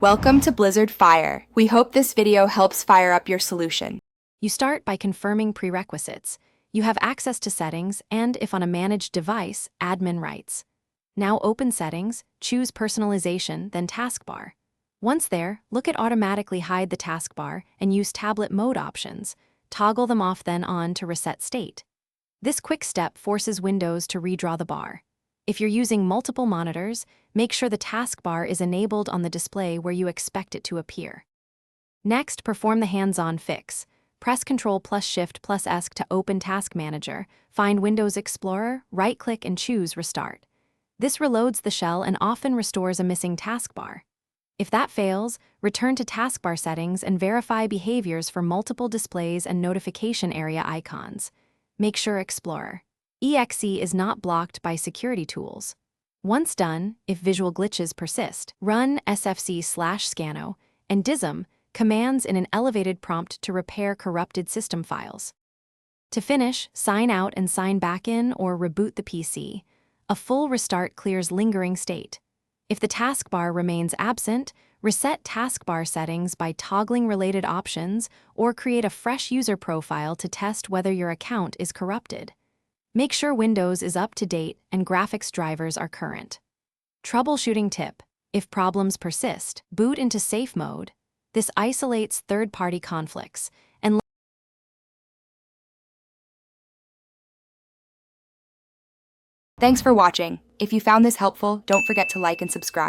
Welcome to Blizzard Fire. We hope this video helps fire up your solution. You start by confirming prerequisites. You have access to settings and, if on a managed device, admin rights. Now open Settings, choose Personalization, then Taskbar. Once there, look at Automatically hide the taskbar and use tablet mode options. Toggle them off then on to reset state. This quick step forces Windows to redraw the bar. If you're using multiple monitors, make sure the taskbar is enabled on the display where you expect it to appear. Next, perform the hands-on fix. Press Ctrl+Shift+ESC to open Task Manager, find Windows Explorer, right-click and choose Restart. This reloads the shell and often restores a missing taskbar. If that fails, return to taskbar settings and verify behaviors for multiple displays and notification area icons. Make sure Explorer EXE is not blocked by security tools. Once done, if visual glitches persist, run sfc/scano and dism commands in an elevated prompt to repair corrupted system files. To finish, sign out and sign back in or reboot the PC. A full restart clears lingering state. If the taskbar remains absent, reset taskbar settings by toggling related options or create a fresh user profile to test whether your account is corrupted. Make sure Windows is up to date and graphics drivers are current. Troubleshooting tip: if problems persist, boot into safe mode. This isolates third-party conflicts and Thanks for watching. If you found this helpful, don't forget to like and subscribe.